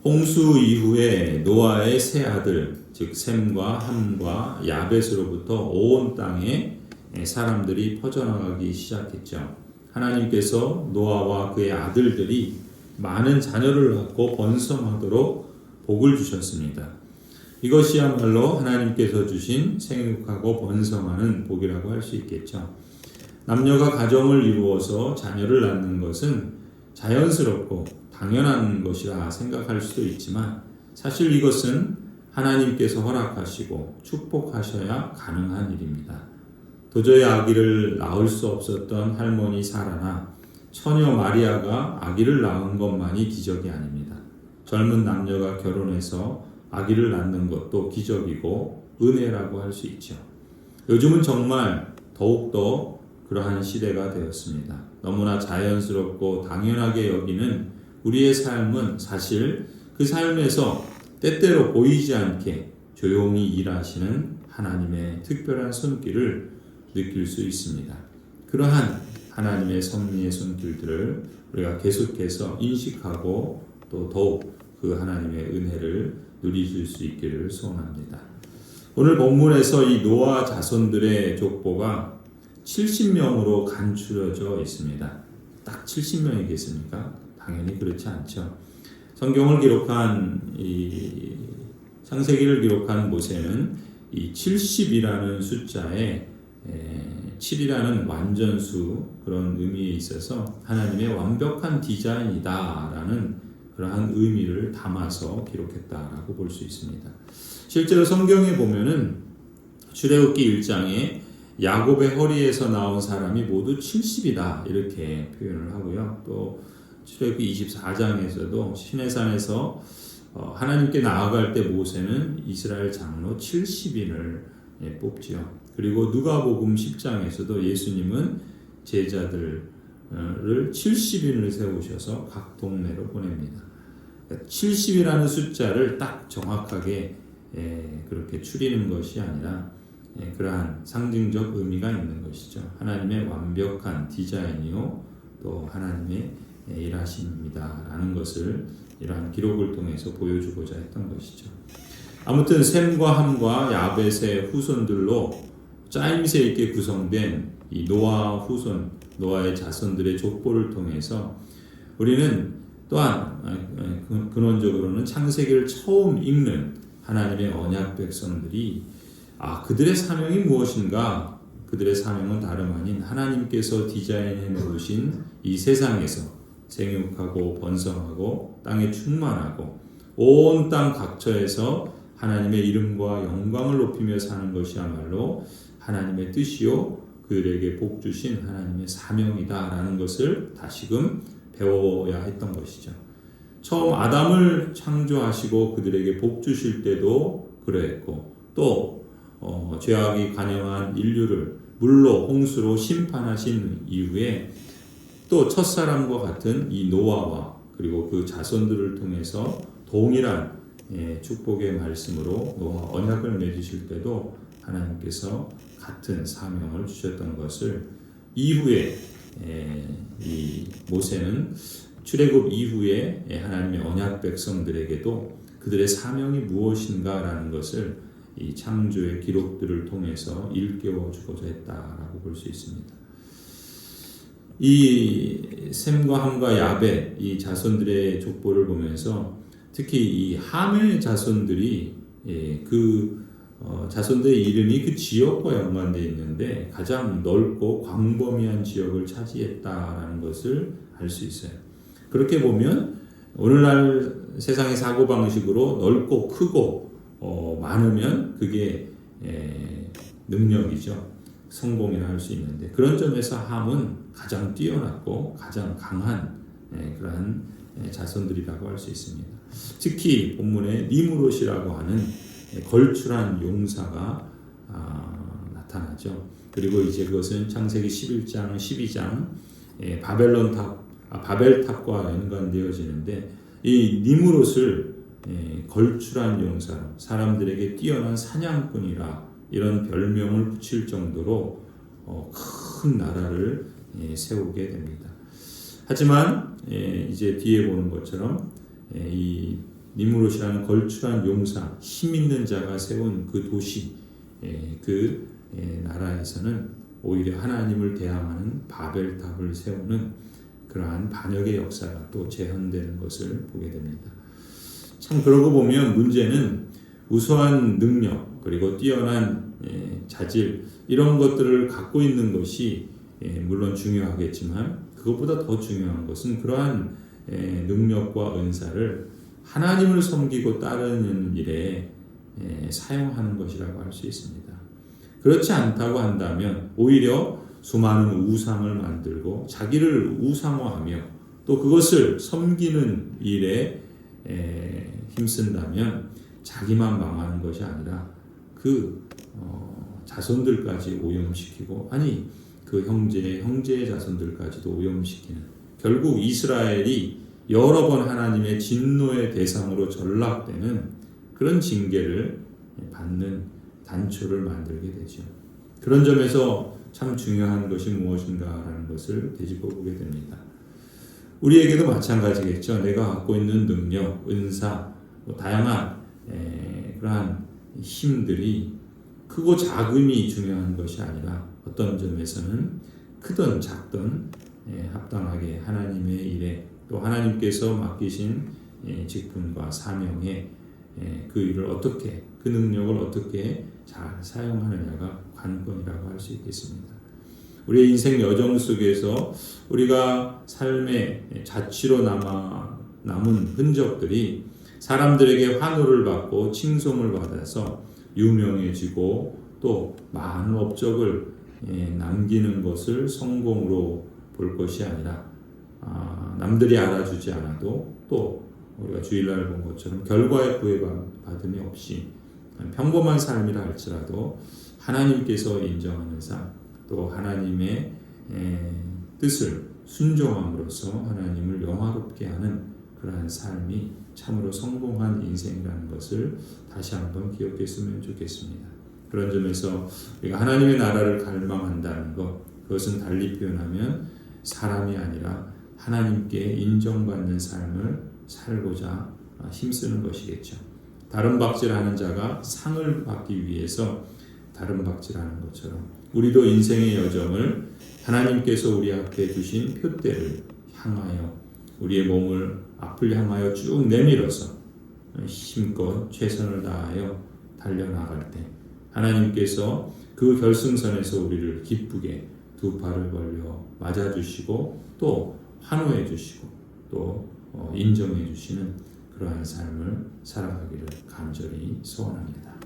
홍수 이후에 노아의 세 아들, 즉 셈과 함과 야벳으로부터 온 땅에 사람들이 퍼져나가기 시작했죠. 하나님께서 노아와 그의 아들들이 많은 자녀를 낳고 번성하도록 복을 주셨습니다. 이것이야말로 하나님께서 주신 생육하고 번성하는 복이라고 할 수 있겠죠. 남녀가 가정을 이루어서 자녀를 낳는 것은 자연스럽고 당연한 것이라 생각할 수도 있지만 사실 이것은 하나님께서 허락하시고 축복하셔야 가능한 일입니다. 도저히 아기를 낳을 수 없었던 할머니 사라나 처녀 마리아가 아기를 낳은 것만이 기적이 아닙니다. 젊은 남녀가 결혼해서 아기를 낳는 것도 기적이고 은혜라고 할 수 있죠. 요즘은 정말 더욱더 그러한 시대가 되었습니다. 너무나 자연스럽고 당연하게 여기는 우리의 삶은 사실 그 삶에서 때때로 보이지 않게 조용히 일하시는 하나님의 특별한 손길을 느낄 수 있습니다. 그러한 하나님의 섭리의 손길들을 우리가 계속해서 인식하고 또 더욱 그 하나님의 은혜를 누리실 수 있기를 소원합니다. 오늘 본문에서 이 노아 자손들의 족보가 70명으로 간추려져 있습니다. 딱 70명이겠습니까? 당연히 그렇지 않죠. 성경을 기록한 창세기를 기록한 모세는 이 70이라는 숫자에 7이라는 완전수 그런 의미에 있어서 하나님의 완벽한 디자인이다라는 그러한 의미를 담아서 기록했다라고 볼 수 있습니다. 실제로 성경에 보면은 출애굽기 1장에 야곱의 허리에서 나온 사람이 모두 70이다 이렇게 표현을 하고요. 또 출애굽기 24장에서도 시내산에서 하나님께 나아갈 때 모세는 이스라엘 장로 70인을 뽑지요. 그리고 누가복음 10장에서도 예수님은 제자들을 70인을 세우셔서 각 동네로 보냅니다. 70이라는 숫자를 딱 정확하게 그렇게 추리는 것이 아니라 그러한 상징적 의미가 있는 것이죠. 하나님의 완벽한 디자인이요 또 하나님의 일하십니다라는 것을 이러한 기록을 통해서 보여주고자 했던 것이죠. 아무튼 셈과 함과 야벳의 후손들로 짜임새 있게 구성된 이 노아 후손, 노아의 자손들의 족보를 통해서 우리는 또한 근원적으로는 창세기를 처음 읽는 하나님의 언약 백성들이 그들의 사명이 무엇인가? 그들의 사명은 다름 아닌 하나님께서 디자인해 놓으신 이 세상에서 생육하고 번성하고 땅에 충만하고 온 땅 각처에서 하나님의 이름과 영광을 높이며 사는 것이야말로 하나님의 뜻이요 그들에게 복 주신 하나님의 사명이다라는 것을 다시금 배워야 했던 것이죠. 처음 아담을 창조하시고 그들에게 복 주실 때도 그러했고 또 죄악이 관영한 인류를 물로 홍수로 심판하신 이후에 또 첫사람과 같은 이 노아와 그리고 그 자손들을 통해서 동일한 축복의 말씀으로 노아 언약을 맺으실 때도 하나님께서 같은 사명을 주셨던 것을 이후에 이 모세는 출애굽 이후에 하나님의 언약 백성들에게도 그들의 사명이 무엇인가라는 것을 이 창조의 기록들을 통해서 일깨워 주고자 했다라고 볼 수 있습니다. 이 셈과 함과 야벳 이 자손들의 족보를 보면서 특히 이 함의 자손들이 자손들의 이름이 그 지역과 연관되어 있는데 가장 넓고 광범위한 지역을 차지했다라는 것을 알 수 있어요. 그렇게 보면 오늘날 세상의 사고방식으로 넓고 크고 많으면 그게 능력이죠. 성공이라 할 수 있는데 그런 점에서 함은 가장 뛰어났고 가장 강한 그러한 자손들이라고 할 수 있습니다. 특히 본문에 니무롯이라고 하는 걸출한 용사가 나타나죠. 그리고 이제 그것은 창세기 11장, 12장 바벨탑과 연관되어지는데 이 니무롯을 걸출한 용사로 사람들에게 뛰어난 사냥꾼이라 이런 별명을 붙일 정도로 큰 나라를 세우게 됩니다. 하지만 이제 뒤에 보는 것처럼 이 니무롯이라는 걸출한 용사, 힘 있는 자가 세운 그 도시, 나라에서는 오히려 하나님을 대항하는 바벨탑을 세우는 그러한 반역의 역사가 또 재현되는 것을 보게 됩니다. 참 그러고 보면 문제는 우수한 능력 그리고 뛰어난 자질 이런 것들을 갖고 있는 것이 물론 중요하겠지만 그것보다 더 중요한 것은 그러한 능력과 은사를 하나님을 섬기고 따르는 일에 사용하는 것이라고 할 수 있습니다. 그렇지 않다고 한다면 오히려 수많은 우상을 만들고 자기를 우상화하며 또 그것을 섬기는 일에 힘쓴다면 자기만 망하는 것이 아니라 그 자손들까지 오염시키고 그 형제의 자손들까지도 오염시키는 결국 이스라엘이 여러 번 하나님의 진노의 대상으로 전락되는 그런 징계를 받는 단초를 만들게 되죠. 그런 점에서 참 중요한 것이 무엇인가라는 것을 되짚어 보게 됩니다. 우리에게도 마찬가지겠죠. 내가 갖고 있는 능력, 은사, 다양한 그러한 힘들이 크고 작음이 중요한 것이 아니라 어떤 점에서는 크든 작든 합당하게 하나님의 일에 또 하나님께서 맡기신 직분과 사명에 그 일을 어떻게 그 능력을 어떻게 잘 사용하느냐가 관건이라고 할 수 있겠습니다. 우리의 인생 여정 속에서 우리가 삶의 자취로 남은 흔적들이 사람들에게 환호를 받고 칭송을 받아서 유명해지고 또 많은 업적을 남기는 것을 성공으로 볼 것이 아니라 남들이 알아주지 않아도 또 우리가 주일날 본 것처럼 결과에 구애받음이 없이 평범한 삶이라 할지라도 하나님께서 인정하는 삶 또 하나님의 뜻을 순종함으로써 하나님을 영화롭게 하는 그러한 삶이 참으로 성공한 인생이라는 것을 다시 한번 기억했으면 좋겠습니다. 그런 점에서 우리가 하나님의 나라를 갈망한다는 것, 그것은 달리 표현하면 사람이 아니라 하나님께 인정받는 삶을 살고자 힘쓰는 것이겠죠. 다른 박질하는 자가 상을 받기 위해서 다른 박질하는 것처럼 우리도 인생의 여정을 하나님께서 우리 앞에 두신 표대를 향하여 우리의 몸을 앞을 향하여 쭉 내밀어서 힘껏 최선을 다하여 달려나갈 때 하나님께서 그 결승선에서 우리를 기쁘게 두 팔을 벌려 맞아주시고 또 환호해 주시고 또 인정해 주시는 그러한 삶을 살아가기를 간절히 소원합니다.